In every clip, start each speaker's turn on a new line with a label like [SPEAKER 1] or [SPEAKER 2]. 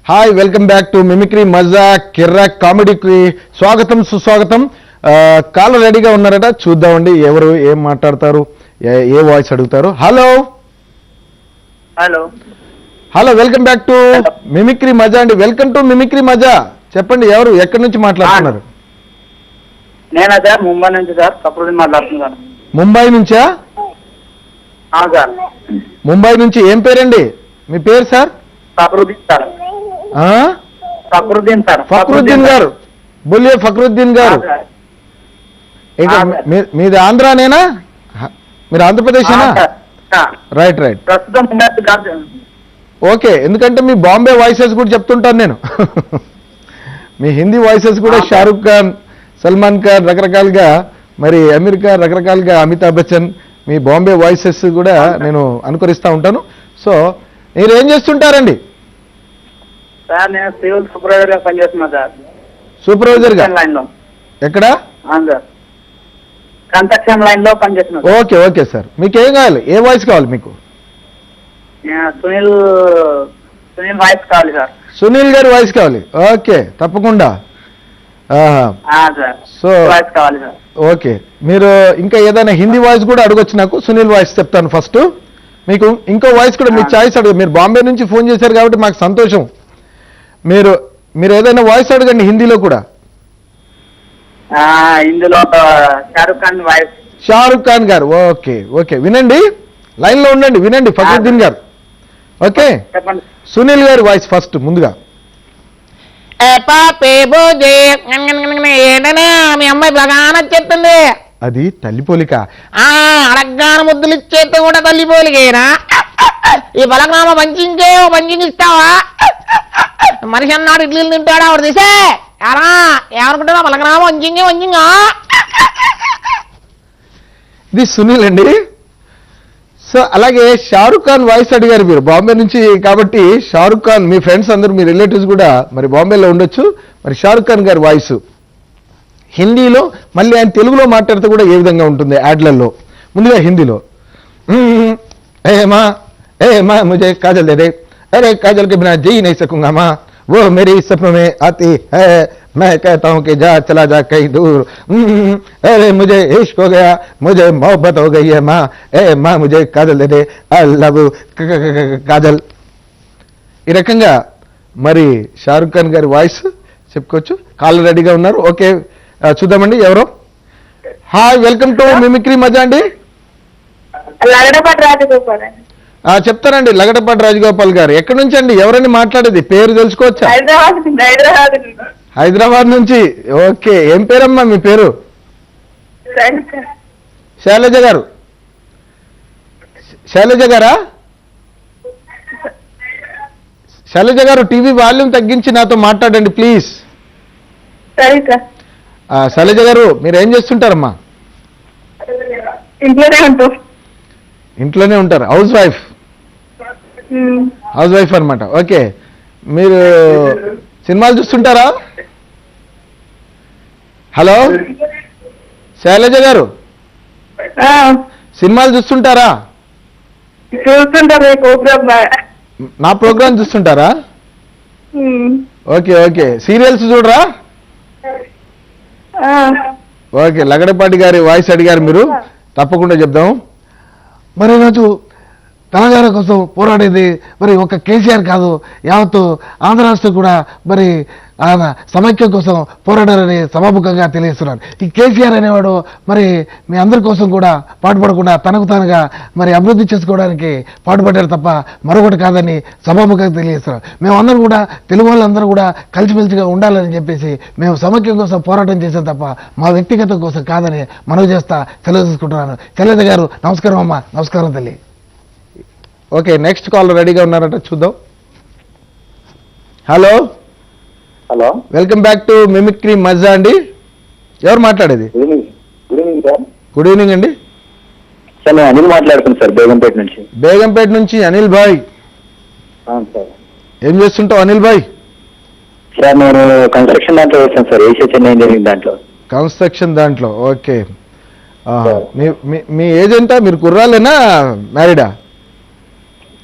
[SPEAKER 1] Hi, welcome back to mimicry మజా కిర్రాక్ కామెడీకి స్వాగతం సుస్వాగతం. కాలర్ రెడీగా ఉన్నారట, చూద్దామండి ఎవరు ఏం మాట్లాడతారు, ఏ వాయిస్ అడుగుతారు. Hello
[SPEAKER 2] hello
[SPEAKER 1] hello, welcome back to mimicry మజా అండి. వెల్కమ్ టు మిమిక్రీ మజా. చెప్పండి, ఎవరు ఎక్కడి నుంచి మాట్లాడుతున్నారు?
[SPEAKER 2] నేనా సార్, ముంబై నుంచి సార్, ఫక్రుద్దీన్ మాట్లాడుతున్నాను.
[SPEAKER 1] ముంబై నుంచా?
[SPEAKER 2] సార్
[SPEAKER 1] ముంబై నుంచి. ఏం పేరండి మీ పేరు sir?
[SPEAKER 2] Fakhruddin sir. Fakhruddin sir.
[SPEAKER 1] Fakhruddin garu, బోలియే ఫక్రుద్దీన్ గారు. ఇక మీది ఆంధ్రానేనా? మీరు ఆంధ్రప్రదేశేనా? Right right.
[SPEAKER 2] ప్రస్తుతం
[SPEAKER 1] ఓకే, ఎందుకంటే మీ బాంబే వాయిసెస్ కూడా చెప్తుంటాను నేను. మీ హిందీ వాయిసెస్ కూడా షారుఖ్ ఖాన్, సల్మాన్ ఖాన్ రకరకాలుగా, మరి అమెరికా రకరకాలుగా అమితాబ్ బచ్చన్, మీ బాంబే వాయిసెస్ కూడా నేను అనుకరిస్తూ ఉంటాను. సో మీరు ఏం చేస్తుంటారండి?
[SPEAKER 2] సార్ నేను సివిల్ సూపర్వైజర్ గా పనిచేస్తున్నా సార్.
[SPEAKER 1] సూపర్వైజర్ గా
[SPEAKER 2] లైన్ లో.
[SPEAKER 1] ఎక్కడ?
[SPEAKER 2] సార్ కన్స్ట్రక్షన్ లైన్ లో పనిచేస్తున్నా.
[SPEAKER 1] ఓకే ఓకే సార్, మీకు ఏం కావాలి, ఏ వాయిస్ కావాలి మీకు?
[SPEAKER 2] సునీల్ వాయిస్ కావాలి సార్.
[SPEAKER 1] సునీల్ గారి వాయిస్ కావాలి. ఓకే, తప్పకుండా.
[SPEAKER 2] సార్
[SPEAKER 1] సో
[SPEAKER 2] వాయిస్ కావాలి సార్.
[SPEAKER 1] ఓకే, మీరు ఇంకా ఏదైనా హిందీ వాయిస్ కూడా అడగొచ్చు నాకు. సునీల్ వాయిస్ చెప్తాను ఫస్ట్. మీకు ఇంకో వాయిస్ కూడా మీ చాయిస్ అడుగు. మీరు బాంబే నుంచి ఫోన్ చేశారు కాబట్టి మాకు సంతోషం. మీరు ఏదైనా వాయిస్ అడగండి హిందీలో కూడా.
[SPEAKER 2] ఇందులో షారుఖ్ ఖాన్ వాయిస్.
[SPEAKER 1] షారుఖ్ ఖాన్ గారు. ఓకే ఓకే, వినండి, లైన్ లో ఉండండి, వినండి ఫక్రుద్దీన్ గారు. ఓకే,
[SPEAKER 2] చెప్పండి.
[SPEAKER 1] సునీల్ గారి వాయిస్ ఫస్ట్ ముందుగా.
[SPEAKER 3] మీ అమ్మాయి బాగా నచ్చేస్తుంది.
[SPEAKER 1] అది తల్లి పోలిక.
[SPEAKER 3] అడగ్గాన ముద్దులు ఇచ్చేస్తే కూడా తల్లి పోలికేనా? ఈ బలగ్రామ పంచింగ్ ఇస్తావా? మనిషి అన్నాడు ఇడ్లీలు తింటాడా? ఆవిడ తీసే ఎలా ఏమనుకుంటున్నా? బలగ్రామ వంచింగా.
[SPEAKER 1] ఇది సునీల్ అండి. సో అలాగే షారుఖ్ ఖాన్ వాయిస్ అడిగారు మీరు బాంబే నుంచి కాబట్టి. షారుఖ్ ఖాన్, మీ ఫ్రెండ్స్ అందరూ, మీ రిలేటివ్స్ కూడా మరి బాంబేలో ఉండొచ్చు. మరి షారుఖ్ ఖాన్ గారి వాయిస్ హిందీలో, మళ్ళీ ఆయన తెలుగులో మాట్లాడితే కూడా ఏ విధంగా ఉంటుంది యాడ్లలో. ముందుగా హిందీలో. ఏ మా ముझे काजल दे दे, अरे काजल के बिना जी नहीं सकूंगा माँ, वो मेरी सपनों में आती है, मैं कहता हूँ कि जा चला जा कहीं दूर, अरे मुझे इश्क हो गया, मुझे मोहब्बत हो गई है माँ, ए माँ मुझे काजल दे दे, आई लव కాజల్. ఈ రకంగా మరి షారుఖ్ ఖాన్ గారి వాయిస్ చెప్పుకోవచ్చు. కాల్ రెడీగా ఉన్నారు. ఓకే, చూద్దామండి ఎవరో. హాయ్, వెల్కమ్ టు మిమిక్రీ మజా అండి. చెప్తారండి, లగడపాటి రాజగోపాల్ గారు. ఎక్కడి నుంచి అండి? ఎవరండి మాట్లాడేది? పేరు తెలుసుకోవచ్చా? హైదరాబాద్ నుంచి. ఓకే, ఏం పేరమ్మా మీ పేరు? శైలజ గారు. శైలజ గారా? శైలజ గారు, టీవీ వాల్యూమ్ తగ్గించి నాతో మాట్లాడండి ప్లీజ్. శైలజ గారు, మీరు ఏం చేస్తుంటారమ్మా? ఇంట్లోనే ఉంటారు. హౌస్ వైఫ్ అనమాట. ఓకే, మీరు సినిమాలు చూస్తుంటారా? హలో శైలజ గారు, సినిమాలు చూస్తుంటారా? నా ప్రోగ్రామ్ చూస్తుంటారా? ఓకే ఓకే, సీరియల్స్ చూడరా? ఓకే, లగడపాటి గారి వాయిస్ అడిగారు మీరు, తప్పకుండా చెప్దాం. మరి ఈరోజు తెలంగాణ కోసం పోరాడేది మరి ఒక కేసీఆర్ కాదు, యావత్తు ఆంధ్ర రాష్ట్రం కూడా మరి ఆయన సమైక్యం కోసం పోరాడారని సభాముఖంగా తెలియజేస్తున్నారు. ఈ కేసీఆర్ అనేవాడు మరి మీ అందరి కోసం కూడా పాటుపడకుండా తనకు తానుగా మరి అభివృద్ధి చేసుకోవడానికి పాటుపడ్డారు తప్ప మరొకటి కాదని సభాముఖంగా తెలియజేస్తున్నారు. మేమందరం కూడా, తెలుగు వాళ్ళందరూ కూడా కలిసిమెలిసిగా ఉండాలని చెప్పేసి మేము సమైక్యం కోసం పోరాటం చేసాం తప్ప మా వ్యక్తిగతం కోసం కాదని మనవి చేస్తా సెలవు తీసుకుంటున్నాను. శైలజ గారు నమస్కారం అమ్మా. నమస్కారం తల్లి. ఓకే, నెక్స్ట్ కాల్ రెడీగా ఉన్నారట, చూద్దాం. Hello
[SPEAKER 4] hello,
[SPEAKER 1] welcome back to mimicry మజా అండి. ఎవరు మాట్లాడేది?
[SPEAKER 4] Good evening sir.
[SPEAKER 1] Good evening అండి.
[SPEAKER 4] సార్ నేను అనిల్ మాట్లాడుతున్నాను సార్, బేగంపేట నుంచి.
[SPEAKER 1] బేగంపేట నుంచి అనిల్ భాయ్.
[SPEAKER 4] అవును సార్.
[SPEAKER 1] ఏం చేస్తుంటావు అనిల్ భాయ్?
[SPEAKER 4] సార్ నేను కన్స్ట్రక్షన్ దాంట్లో వేసాను సార్, ఏషియా చెన్నై ఇంజనీరింగ్ దాంట్లో.
[SPEAKER 1] కన్స్ట్రక్షన్ దాంట్లో. ఓకే, మీ ఏజ్ ఎంత? మీరు కుర్రాలేనా మ్యారీడా?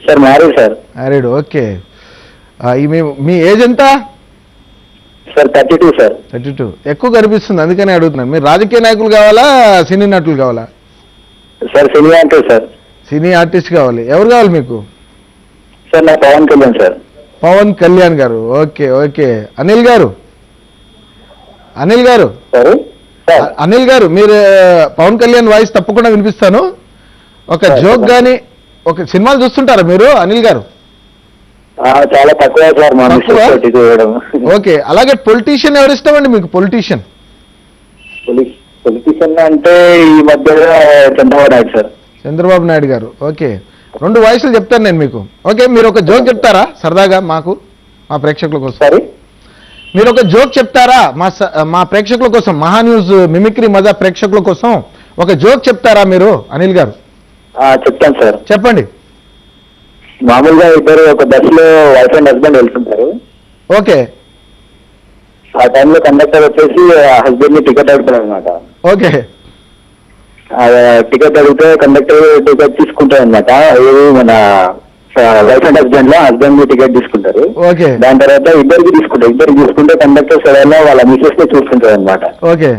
[SPEAKER 4] Sir married sir.
[SPEAKER 1] Married. Okay, మీ ఏజ్ ఎంత?
[SPEAKER 4] Sir 32 sir.
[SPEAKER 1] 32. ఎక్కువ కనిపిస్తుంది, అందుకని అడుగుతున్నాను. మీరు రాజకీయ నాయకులు కావాలా, సినీ నటులు కావాలా?
[SPEAKER 4] Sir cine actor sir.
[SPEAKER 1] Cine artist కావాలి. ఎవరు కావాలి మీకు?
[SPEAKER 4] సార్ నా పవన్ కళ్యాణ్ సార్.
[SPEAKER 1] పవన్ కళ్యాణ్ గారు. Okay okay. అనిల్ గారు
[SPEAKER 4] సార్ సార్
[SPEAKER 1] అనిల్ గారు మీరు పవన్ కళ్యాణ్ వాయిస్ తప్పకుండా వినిపిస్తాను. ఒక జోక్ కానీ ఒక సినిమాలు చూస్తుంటారా మీరు అనిల్ గారు?
[SPEAKER 4] చాలా తక్కువ సార్ మా
[SPEAKER 1] తక్కువ?
[SPEAKER 4] మిస్సెస్ తోటి చూడడం.
[SPEAKER 1] ఓకే. అలాగే పొలిటీషియన్ ఎవరు ఇష్టం అండి మీకు? పొలిటీషియన్
[SPEAKER 4] పొలిటీషియన్ అంటే ఈ మధ్యలో చంద్రబాబు నాయుడు సార్.
[SPEAKER 1] చంద్రబాబు నాయుడు గారు. ఓకే. 2 వాయిస్లు చెప్తాను నేను మీకు. ఓకే, మీరు ఒక జోక్ చెప్తారా సరదాగా మాకు, మా ప్రేక్షకుల కోసం?
[SPEAKER 4] సారీ
[SPEAKER 1] మీరు ఒక జోక్ చెప్తారా మా ప్రేక్షకుల కోసం, మహాన్యూస్ మిమిక్రీ మజా ప్రేక్షకుల కోసం ఒక జోక్ చెప్తారా మీరు అనిల్ గారు?
[SPEAKER 4] చెప్తాను సార్.
[SPEAKER 1] చెప్పండి.
[SPEAKER 4] మామూలుగా ఇద్దరు ఒక బస్సులో వైఫ్ అండ్ హస్బెండ్ వెళ్తుంటారు.
[SPEAKER 1] ఓకే
[SPEAKER 4] ఆ టైంలో కండక్టర్ వచ్చేసి హస్బెండ్ ని టికెట్ అడుగుతారు అనమాట.
[SPEAKER 1] ఓకే
[SPEAKER 4] టికెట్ అడిగితే కండక్టర్ టికెట్ తీసుకుంటారు అనమాట. ఏది మన వైఫ్ అండ్ హస్బెండ్ లో హస్బెండ్ ని టికెట్ తీసుకుంటారు.
[SPEAKER 1] ఓకే
[SPEAKER 4] దాని తర్వాత ఇద్దరికి తీసుకుంటే కండక్టర్ సడన్గా వాళ్ళ మిసెస్ ని చూసుకుంటారు అనమాట.
[SPEAKER 1] ఓకే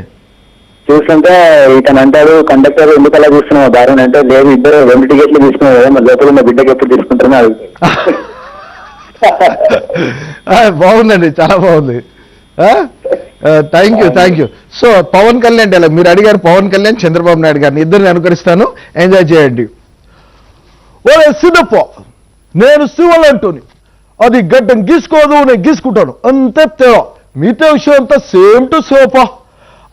[SPEAKER 4] చూస్తుంటే ఇతను అంటాడు, కండక్టర్ ఎందుకు అలా చూస్తున్నావు దారుణ్ అంటే, లేదు ఇద్దరు 2 టికెట్లు తీసుకున్నావు కదా, మరి లోపల ఉన్న బిడ్డకి ఎప్పుడు తీసుకుంటారని అడుగుతారు.
[SPEAKER 1] బాగుందండి, చాలా బాగుంది. Thank you. So Pawan Kalyan ఎలా మీరు అడిగారు, పవన్ కళ్యాణ్ చంద్రబాబు నాయుడు గారిని ఇద్దరిని అనుకరిస్తాను, ఎంజాయ్ చేయండి. ఓరే సిద్ధప్ప, నేను శివలంటోని, అది గడ్డం గీసుకోదు, నేను గీసుకుంటాను, అంతే తేడా. మిగతా విషయం అంతా సేమ్ టు సోపా.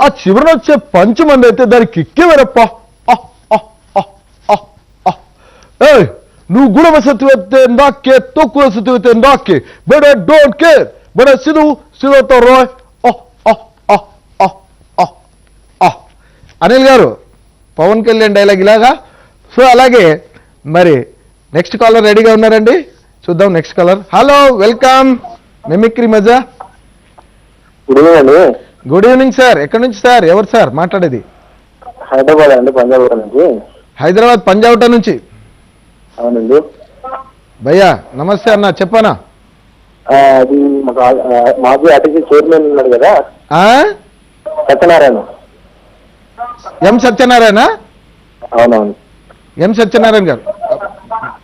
[SPEAKER 1] ఆ చివరన వచ్చే పంచమంది అయితే దానికి కిక్కే వేరప్ప. నువ్వు గుణ వసతి అయితే నాకే, తక్కువ వసతి అయితే నాకే, but I don't care, but I సిద్ధుతో రాయ్. అనిల్ గారు పవన్ కళ్యాణ్ డైలాగ్ ఇలాగా. సో అలాగే మరి నెక్స్ట్ కాలర్ రెడీగా ఉన్నారండి, చూద్దాం. Next caller. Hello, welcome mimicry మజా. Good evening sir. ఎక్కడి నుంచి సార్? ఎవరు సార్ మాట్లాడేది?
[SPEAKER 4] హైదరాబాద్ అండి, పంజాబ్ నుంచి.
[SPEAKER 1] హైదరాబాద్ పంజాగుట్ట నుంచి.
[SPEAKER 4] అవునండి
[SPEAKER 1] భయ్యా నమస్తే అన్న, చెప్పనా?
[SPEAKER 4] అది మాజీ ఆర్టీసీ చైర్మన్ ఉన్నాడు కదా సత్యనారాయణ.
[SPEAKER 1] ఎం సత్యనారాయణ.
[SPEAKER 4] అవునవును,
[SPEAKER 1] ఎం సత్యనారాయణ గారు.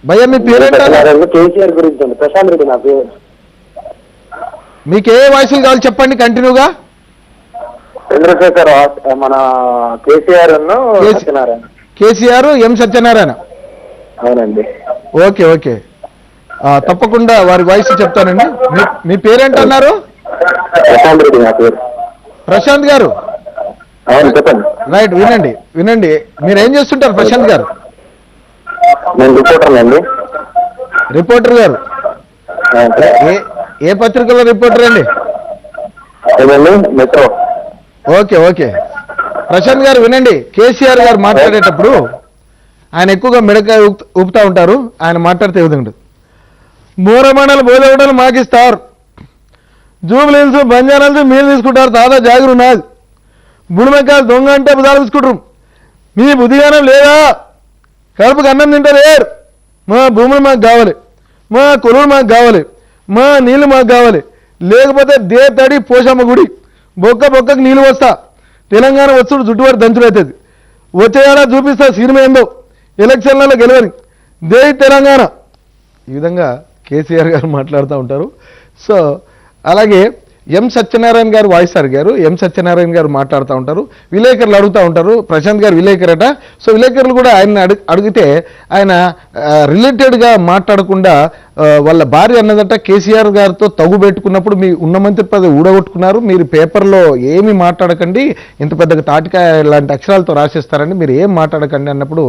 [SPEAKER 1] భయ్యా మీ పేరేంటారు?
[SPEAKER 4] కేసీఆర్ గురించి అండి, ప్రశాంత్ రెడ్డి నా పేరు.
[SPEAKER 1] మీకు ఏ వాయిస్లు కావాలి చెప్పండి కంటిన్యూగా.
[SPEAKER 4] చంద్రశేఖర్, మన కేసీఆర్ సత్యనారాయణ.
[SPEAKER 1] కేసీఆర్, ఎం సత్యనారాయణ.
[SPEAKER 4] అవునండి.
[SPEAKER 1] ఓకే ఓకే, తప్పకుండా వారి వాయిస్ చెప్తానండి. మీ పేరేంటన్నారు?
[SPEAKER 4] ప్రశాంత్ రెడ్డి నా పేరు.
[SPEAKER 1] ప్రశాంత్ గారు.
[SPEAKER 4] అవును చెప్పండి.
[SPEAKER 1] రైట్, వినండి. మీరు ఏం చేస్తుంటారు ప్రశాంత్ గారు?
[SPEAKER 4] నేను రిపోర్టర్ అండి.
[SPEAKER 1] రిపోర్టర్ గారు. ఏ పత్రికలో రిపోర్టర్ అండి?
[SPEAKER 4] మెట్రో.
[SPEAKER 1] ఓకే ప్రశాంత్ గారు వినండి. కేసీఆర్ గారు మాట్లాడేటప్పుడు ఆయన ఎక్కువగా మిడకాయ ఊపుతా ఉంటారు. ఆయన మాట్లాడితే విధంగా మూరమండలు బోధవడలు మాకిస్తారు, జూబ్లీన్స్ బంజారాలు మీరు తీసుకుంటారు, తాత జాగిరు నాది, బుడిమెక్కాయలు దొంగ అంటే బుధాలు తీసుకుంటారు. మీ బుద్ధిగానం లేదా? కడుపుకి అన్నం తింటారు. మా భూములు మాకు కావాలి, మా కొలువులు మాకు కావాలి, మా నీళ్లు మాకు కావాలి, లేకపోతే తడి పోషమ్మ గుడి బొక్కకు నీళ్ళు వస్తా. తెలంగాణ వచ్చుడు చుట్టువారి దంచుడు అవుతుంది. వచ్చేయాలా చూపిస్తా సినిమా ఏందో, ఎలక్షన్లలో గెలవని తెలంగాణ. ఈ విధంగా కేసీఆర్ గారు మాట్లాడుతూ ఉంటారు. సో అలాగే ఎం సత్యనారాయణ గారు వాయిస్ అడిగారు. ఎం సత్యనారాయణ గారు మాట్లాడుతూ ఉంటారు. విలేకరులు అడుగుతూ ఉంటారు. ప్రశాంత్ గారు విలేకరట. సో విలేకరులు కూడా ఆయన అడిగితే ఆయన రిలేటెడ్గా మాట్లాడకుండా వాళ్ళ భార్య అన్నదట కేసీఆర్ గారితో తగు పెట్టుకున్నప్పుడు మీ ఉన్న మంత్రి పదవి ఊడగొట్టుకున్నారు, మీరు పేపర్లో ఏమి మాట్లాడకండి, ఇంత పెద్దగా తాటికాయ లాంటి అక్షరాలతో రాసేస్తారండి, మీరు ఏం మాట్లాడకండి అన్నప్పుడు,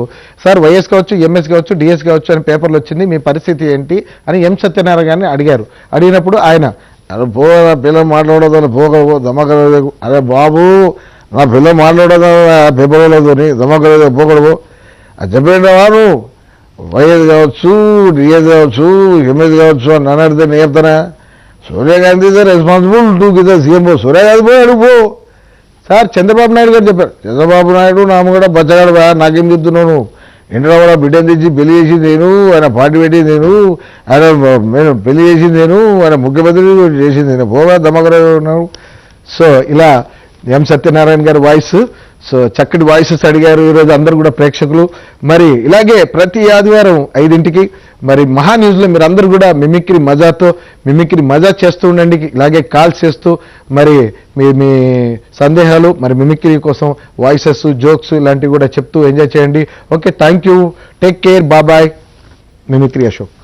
[SPEAKER 1] సార్ వైఎస్ కావచ్చు, ఎంఎస్ కావచ్చు, డిఎస్ కావచ్చు అని పేపర్లు వచ్చింది, మీ పరిస్థితి ఏంటి అని ఎం సత్యనారాయణ గారిని అడిగారు. అడిగినప్పుడు ఆయన అరే నా పిల్లలు మాట్లాడదు పోగలవు దమకలేదు, అరే బాబు నా పిల్లలు మాట్లాడదు పేపర్లేదు దమకలేదు పోగలవు అది చెప్పేట వారు వైఎస్ కావచ్చు, డిఎస్ కావచ్చు, ఎంఎస్ కావచ్చు అని నన్ను అడిగితే నేను చెప్తానా? Sonia Gandhi is responsible to give CM. Sonia Gandhi పోయి అడుగు. సార్ చంద్రబాబు నాయుడు గారు చెప్పారు, చంద్రబాబు నాయుడు నామ కూడా బచ్చగాడు నాకేం చెప్తున్నావు, ఎన్టీ రామారావు బిడ్డను తెచ్చి పెళ్లి చేసింది నేను, ఆయన పార్టీ పెట్టింది నేను, నేను పెళ్లి చేసింది నేను, ఆయన ముఖ్యమంత్రి చేసింది నేను, పోగా దమ్మకరావు ఉన్నాను. సో ఇలా ఎం సత్యనారాయణ గారి వాయిస్, సో చక్కటి వాయిసెస్ అడిగారు ఈరోజు అందరూ కూడా ప్రేక్షకులు. మరి ఇలాగే ప్రతి ఆదివారం 5ంటికి మరి మహా న్యూస్లో మీరు అందరూ కూడా మిమిక్రీ మజా చేస్తూ ఉండండి. ఇలాగే కాల్స్ చేస్తూ మరి మీ సందేహాలు మరి మిమిక్రీ కోసం వాయిసెస్, జోక్స్ ఇలాంటివి కూడా చెప్తూ ఎంజాయ్ చేయండి. Okay, thank you, take care, బాబాయ్. మిమిక్రీ అశోక్.